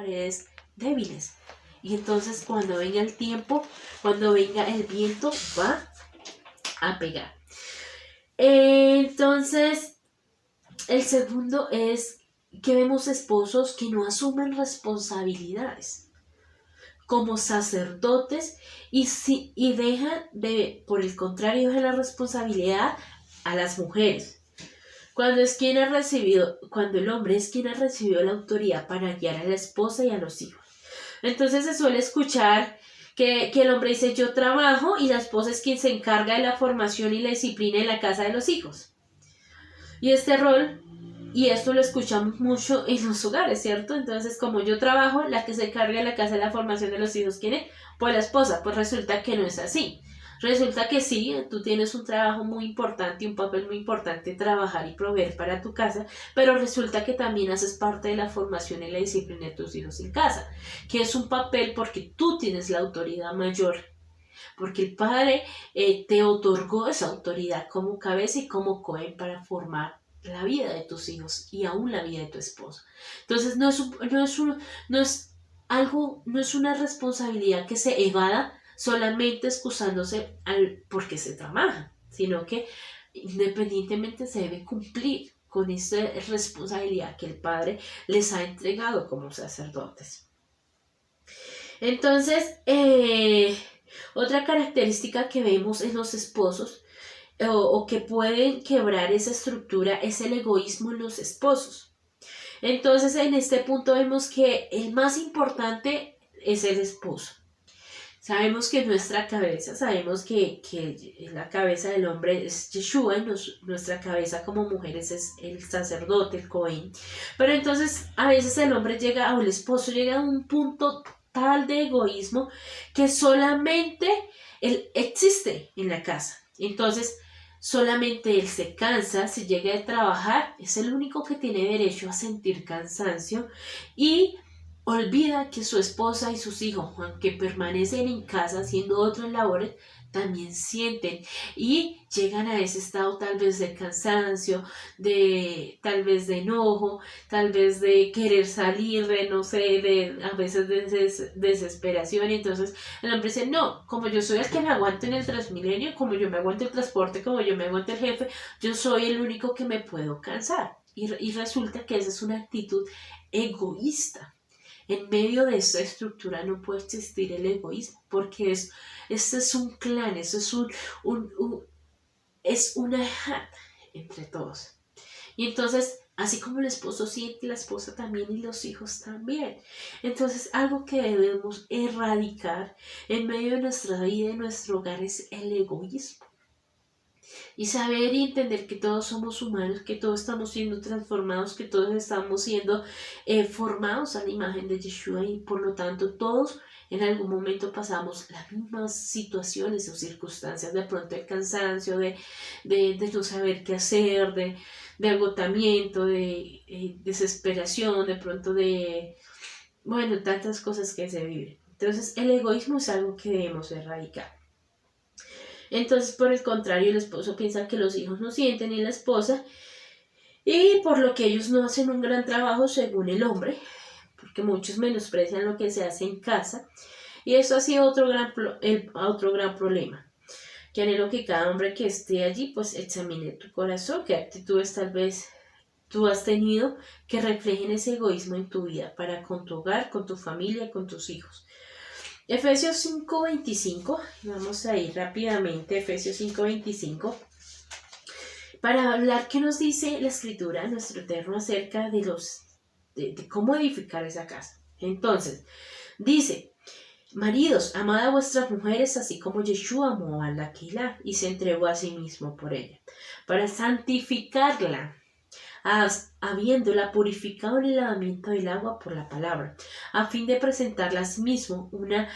paredes débiles. Y entonces cuando venga el tiempo, cuando venga el viento, va a pegar. Entonces, el segundo es que vemos esposos que no asumen responsabilidades como sacerdotes y dejan de, por el contrario, dejan la responsabilidad a las mujeres. Cuando el hombre es quien ha recibido la autoridad para guiar a la esposa y a los hijos. Entonces se suele escuchar que el hombre dice yo trabajo y la esposa es quien se encarga de la formación y la disciplina en la casa de los hijos. Y este rol, y esto lo escuchamos mucho en los hogares, ¿cierto? Entonces como yo trabajo, la que se encarga de la casa de la formación de los hijos, ¿quién es? Pues la esposa. Pues resulta que no es así. Resulta que sí, tú tienes un trabajo muy importante, un papel muy importante, trabajar y proveer para tu casa, pero resulta que también haces parte de la formación y la disciplina de tus hijos en casa, que es un papel porque tú tienes la autoridad mayor, porque el Padre te otorgó esa autoridad como cabeza y como cohen para formar la vida de tus hijos y aún la vida de tu esposo. Entonces no es una responsabilidad que se evada solamente excusándose porque se trabaja, sino que independientemente se debe cumplir con esa responsabilidad que el Padre les ha entregado como sacerdotes. Entonces, otra característica que vemos en los esposos o que pueden quebrar esa estructura es el egoísmo en los esposos. Entonces, en este punto vemos que el más importante es el esposo. Sabemos que nuestra cabeza, sabemos que la cabeza del hombre es Yeshua y nuestra cabeza como mujeres es el sacerdote, el Cohen. Pero entonces a veces el hombre llega, o el esposo llega a un punto tal de egoísmo que solamente él existe en la casa. Entonces solamente él se cansa, si llega de trabajar, es el único que tiene derecho a sentir cansancio y olvida que su esposa y sus hijos, aunque permanecen en casa haciendo otras labores, también sienten y llegan a ese estado tal vez de cansancio, tal vez de enojo, tal vez de querer salir, a veces de desesperación. Y entonces el hombre dice, no, como yo soy el que me aguanto en el Transmilenio, como yo me aguanto el transporte, como yo me aguanto el jefe, yo soy el único que me puedo cansar. Y resulta que esa es una actitud egoísta. En medio de esta estructura no puede existir el egoísmo, porque este es un clan, eso es una jat entre todos. Y entonces, así como el esposo siente, la esposa también y los hijos también. Entonces, algo que debemos erradicar en medio de nuestra vida, en nuestro hogar, es el egoísmo. Y saber y entender que todos somos humanos, que todos estamos siendo transformados, que todos estamos siendo formados a la imagen de Yeshua y por lo tanto todos en algún momento pasamos las mismas situaciones o circunstancias, de pronto de cansancio, de no saber qué hacer, de agotamiento, de desesperación, de pronto bueno, tantas cosas que se viven. Entonces el egoísmo es algo que debemos erradicar. Entonces, por el contrario, el esposo piensa que los hijos no sienten y la esposa, y por lo que ellos no hacen un gran trabajo según el hombre, porque muchos menosprecian lo que se hace en casa, y eso ha sido otro gran problema. Que anhelo que cada hombre que esté allí, pues examine tu corazón, qué actitudes tal vez tú has tenido que reflejen ese egoísmo en tu vida, para con tu hogar, con tu familia, con tus hijos. Efesios 5:25, vamos a ir rápidamente, Efesios 5:25, para hablar qué nos dice la Escritura, nuestro Eterno, acerca de cómo edificar esa casa. Entonces, dice, maridos, amad a vuestras mujeres, así como Yeshua amó a la Keilah y se entregó a sí mismo por ella, para santificarla, habiéndola purificado en el lavamiento del agua por la palabra, a fin de presentarla a sí mismo una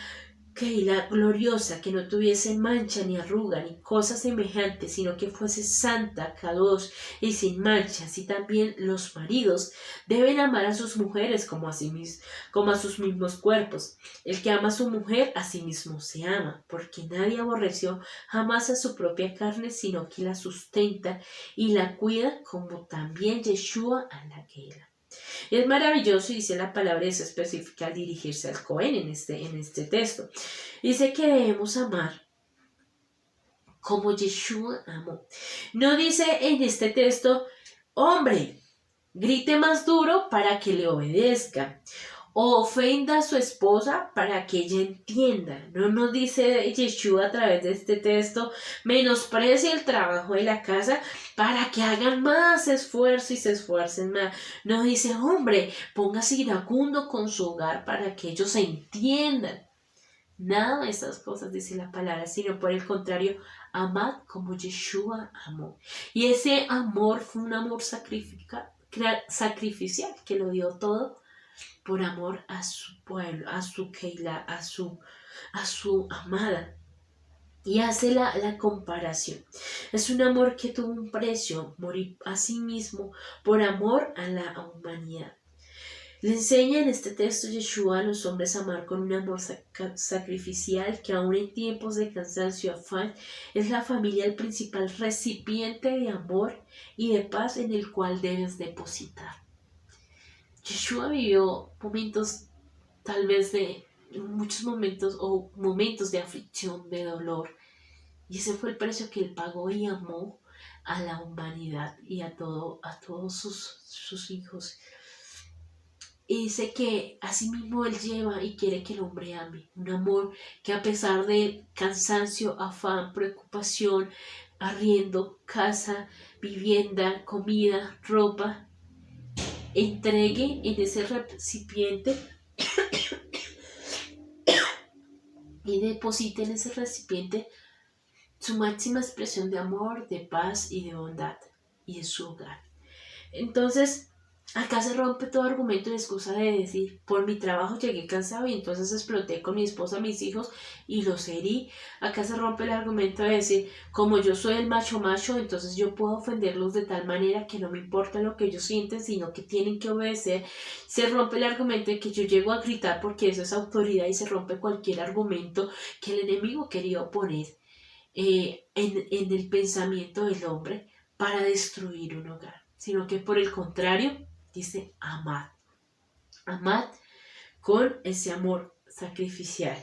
Keilah gloriosa, que no tuviese mancha ni arruga ni cosa semejante, sino que fuese santa, kadosh y sin mancha. Así también los maridos deben amar a sus mujeres como a sus mismos cuerpos. El que ama a su mujer, a sí mismo se ama, porque nadie aborreció jamás a su propia carne, sino que la sustenta y la cuida, como también Yeshua a la Keilah. Y es maravilloso, y dice la palabra es específica al dirigirse al Cohen en este texto. Dice que debemos amar como Yeshua amó. No dice en este texto, hombre, grite más duro para que le obedezca, o ofenda a su esposa para que ella entienda. No nos dice Yeshua a través de este texto, menosprecie el trabajo de la casa para que hagan más esfuerzo y se esfuercen más. No dice, hombre, póngase iracundo con su hogar para que ellos entiendan. Nada de esas cosas dice la palabra, sino por el contrario, amad como Yeshua amó. Y ese amor fue un amor sacrificial, que lo dio todo por amor a su pueblo, a su Keilah, a su amada. Y hace la comparación. Es un amor que tuvo un precio, morir a sí mismo por amor a la humanidad. Le enseña en este texto Yeshua a los hombres a amar con un amor sacrificial que aun en tiempos de cansancio y afán es la familia el principal recipiente de amor y de paz en el cual debes depositar. Yeshua vivió momentos, tal vez de muchos momentos o momentos de aflicción, de dolor, y ese fue el precio que él pagó y amó a la humanidad y a todos sus hijos. Y dice que asimismo él lleva y quiere que el hombre ame. Un amor que a pesar de cansancio, afán, preocupación, arriendo, casa, vivienda, comida, ropa, entregue en ese recipiente y deposite en ese recipiente su máxima expresión de amor, de paz y de bondad y en su hogar. Entonces, acá se rompe todo argumento y excusa de decir, por mi trabajo llegué cansado y entonces exploté con mi esposa, mis hijos y los herí. Acá se rompe el argumento de decir, como yo soy el macho, entonces yo puedo ofenderlos de tal manera que no me importa lo que ellos sienten, sino que tienen que obedecer. Se rompe el argumento de que yo llego a gritar porque eso es autoridad y se rompe cualquier argumento que el enemigo quería poner en el pensamiento del hombre para destruir un hogar, sino que por el contrario dice amad con ese amor sacrificial.